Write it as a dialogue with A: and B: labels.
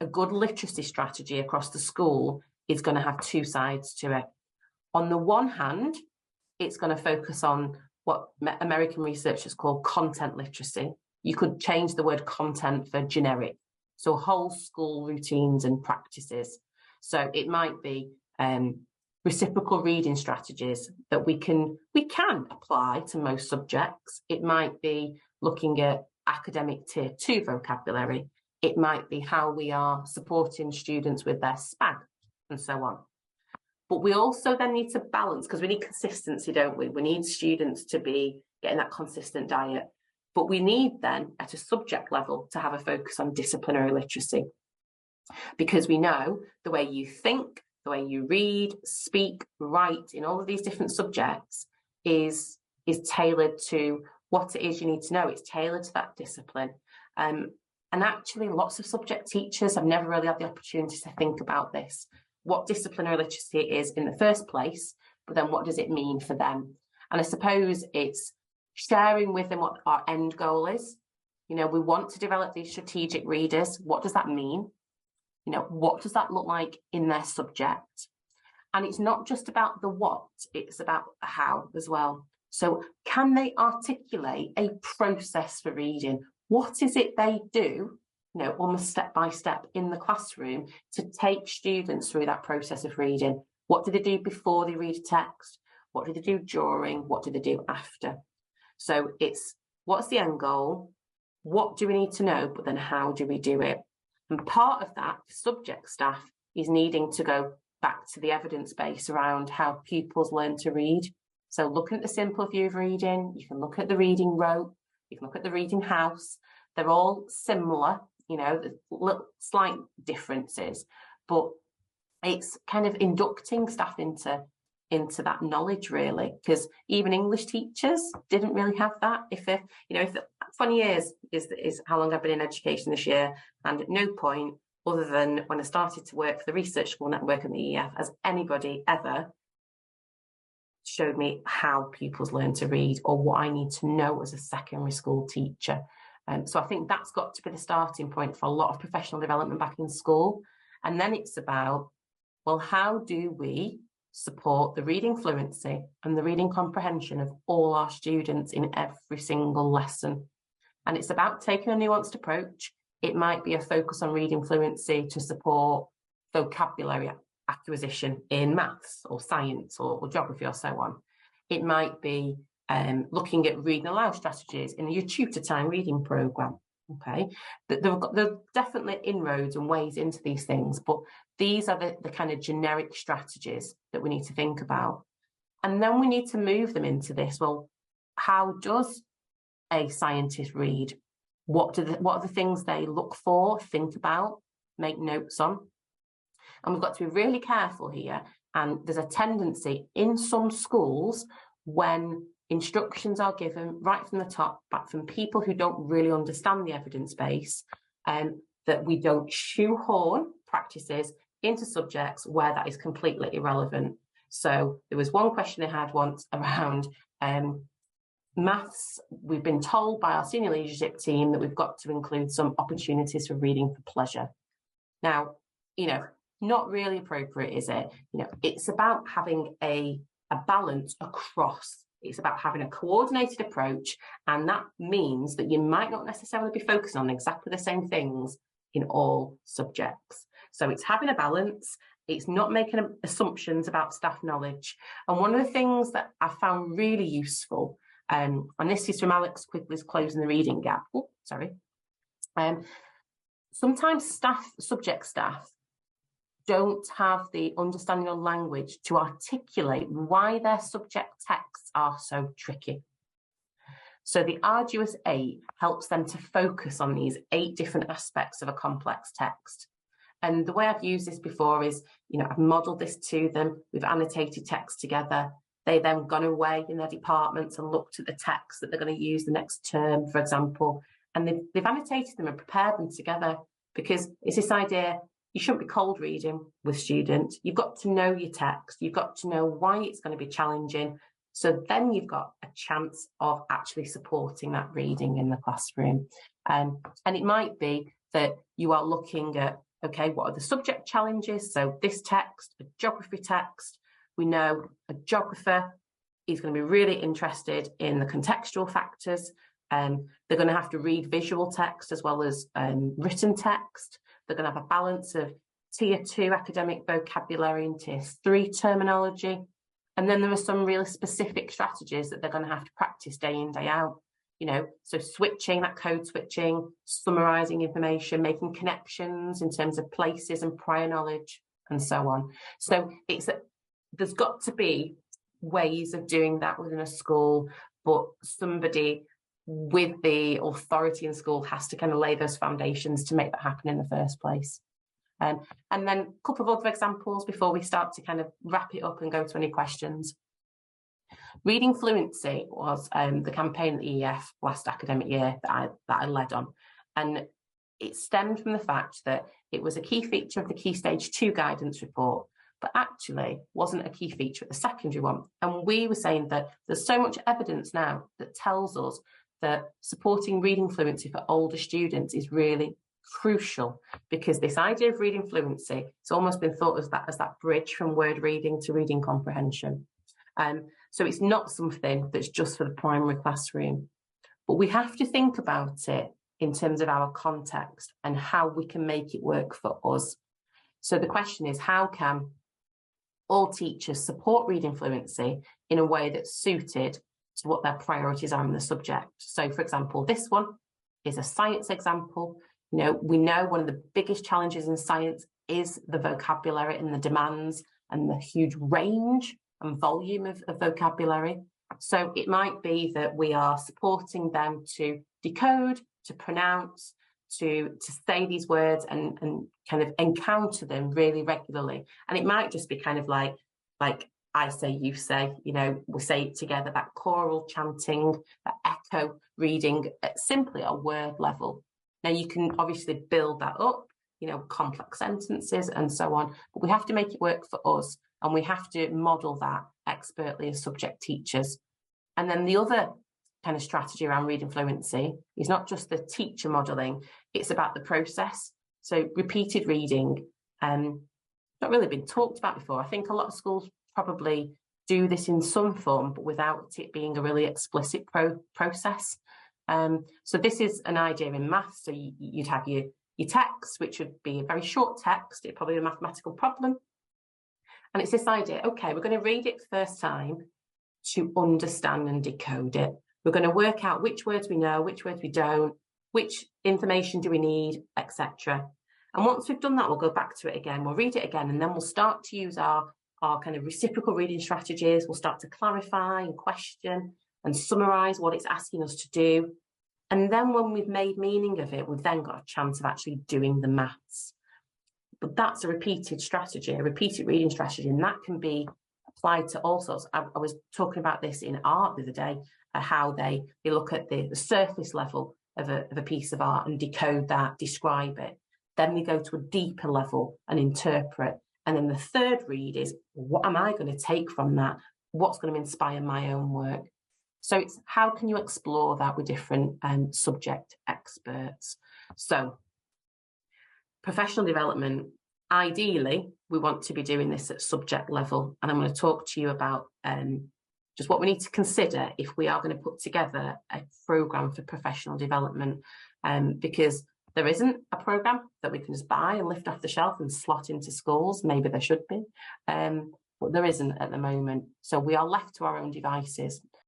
A: a good literacy strategy across the school is going to have two sides to it. On the one hand, it's going to focus on what American researchers call content literacy. You could change the word content for generic, so whole school routines and practices. So it might be reciprocal reading strategies that we can apply to most subjects. It might be looking at academic tier 2 vocabulary. It might be how we are supporting students with their SPAG and so on. But we also then need to balance, because we need consistency, don't we? We need students to be getting that consistent diet. But we need then, at a subject level, to have a focus on disciplinary literacy. Because we know the way you think, the way you read, speak, write in all of these different subjects is tailored to what it is you need to know. It's tailored to that discipline. And actually, lots of subject teachers have never really had the opportunity to think about this. What disciplinary literacy is in the first place, but then what does it mean for them? And I suppose it's sharing with them what our end goal is. You know, we want to develop these strategic readers. What does that mean? You know, what does that look like in their subject? And it's not just about the what, it's about the how as well. So can they articulate a process for reading? What is it they do, you know, almost step by step in the classroom to take students through that process of reading? What do they do before they read a text? What do they do during? What do they do after? So it's what's the end goal? What do we need to know? But then how do we do it? And part of that, subject staff is needing to go back to the evidence base around how pupils learn to read. So looking at the simple view of reading, you can look at the reading rope, you can look at the reading house. They're all similar, you know, there's little slight differences, but it's kind of inducting staff into that knowledge, really, because even English teachers didn't really have that. If 20 years is how long I've been in education this year, and at no point other than when I started to work for the Research School Network and the EF has anybody ever showed me how pupils learn to read or what I need to know as a secondary school teacher. So I think that's got to be the starting point for a lot of professional development back in school. And then it's about, well, how do we support the reading fluency and the reading comprehension of all our students in every single lesson? And it's about taking a nuanced approach. It might be a focus on reading fluency to support vocabulary acquisition in maths or science or geography or so on. It might be looking at reading aloud strategies in your tutor time reading programme. Okay, there are definitely inroads and ways into these things, but these are the kind of generic strategies that we need to think about. And then we need to move them into this. Well, how does a scientist read? What are the things they look for, think about, make notes on? And we've got to be really careful here. And there's a tendency in some schools when instructions are given right from the top, back from people who don't really understand the evidence base, that we don't shoehorn practices into subjects where that is completely irrelevant. So there was one question I had once around maths. We've been told by our senior leadership team that we've got to include some opportunities for reading for pleasure. Now, not really appropriate, is it? It's about having a balance across. It's about having a coordinated approach, and that means that you might not necessarily be focusing on exactly the same things in all subjects. So it's having a balance. It's not making assumptions about staff knowledge. And one of the things that I found really useful, and this is from Alex Quigley's Closing the Reading Gap. Sometimes subject staff don't have the understanding of language to articulate why their subject texts are so tricky. So the Arduous 8 helps them to focus on these 8 different aspects of a complex text. And the way I've used this before is, I've modelled this to them, we've annotated text together. They then gone away in their departments and looked at the text that they're going to use the next term, for example, and they've annotated them and prepared them together, because it's this idea. You shouldn't be cold reading with students. You've got to know your text. You've got to know why it's going to be challenging. So then you've got a chance of actually supporting that reading in the classroom. And it might be that you are looking at Okay, what are the subject challenges? So this text, a geography text, we know a geographer is going to be really interested in the contextual factors. They're going to have to read visual text as well as written text. They're going to have a balance of tier 2 academic vocabulary and tier 3 terminology. And then there are some really specific strategies that they're going to have to practice day in, day out. So switching, that code switching, summarising information, making connections in terms of places and prior knowledge, and so on. So there's got to be ways of doing that within a school, but somebody with the authority in school has to kind of lay those foundations to make that happen in the first place. And then a couple of other examples before we start to kind of wrap it up and go to any questions. Reading fluency was the campaign at the EEF last academic year that I led on, and it stemmed from the fact that it was a key feature of the Key Stage 2 guidance report, but actually wasn't a key feature of the secondary one. And we were saying that there's so much evidence now that tells us that supporting reading fluency for older students is really crucial, because this idea of reading fluency, it's almost been thought as that bridge from word reading to reading comprehension. So it's not something that's just for the primary classroom, but we have to think about it in terms of our context and how we can make it work for us. So the question is, how can all teachers support reading fluency in a way that's suited to what their priorities are in the subject? So, for example, this one is a science example. We know one of the biggest challenges in science is the vocabulary and the demands and the huge range and volume of vocabulary. So it might be that we are supporting them to decode, to pronounce, to say these words and kind of encounter them really regularly. And it might just be kind of like I say, you say, we say it together, that choral chanting, that echo reading at simply a word level. Now you can obviously build that up, complex sentences and so on, but we have to make it work for us, and we have to model that expertly as subject teachers. And then the other kind of strategy around reading fluency is not just the teacher modelling, it's about the process. So repeated reading, not really been talked about before. I think a lot of schools probably do this in some form, but without it being a really explicit process. So this is an idea in maths. So you'd have your text, which would be a very short text. It'd probably be a mathematical problem. And it's this idea, okay, we're going to read it first time to understand and decode it. We're going to work out which words we know, which words we don't, which information do we need, etc. And once we've done that, we'll go back to it again. We'll read it again, and then we'll start to use our kind of reciprocal reading strategies. We'll start to clarify and question and summarise what it's asking us to do. And then when we've made meaning of it, we've then got a chance of actually doing the maths. But that's a repeated strategy, a repeated reading strategy, and that can be applied to all sorts. I was talking about this in art the other day, how they look at the surface level of a piece of art and decode that, describe it. Then we go to a deeper level and interpret. And then the third read is, what am I going to take from that? What's going to inspire my own work? So it's how can you explore that with different subject experts? So professional development, ideally, we want to be doing this at subject level. And I'm going to talk to you about just what we need to consider if we are going to put together a programme for professional development, because there isn't a programme that we can just buy and lift off the shelf and slot into schools. Maybe there should be, but there isn't at the moment. So we are left to our own devices.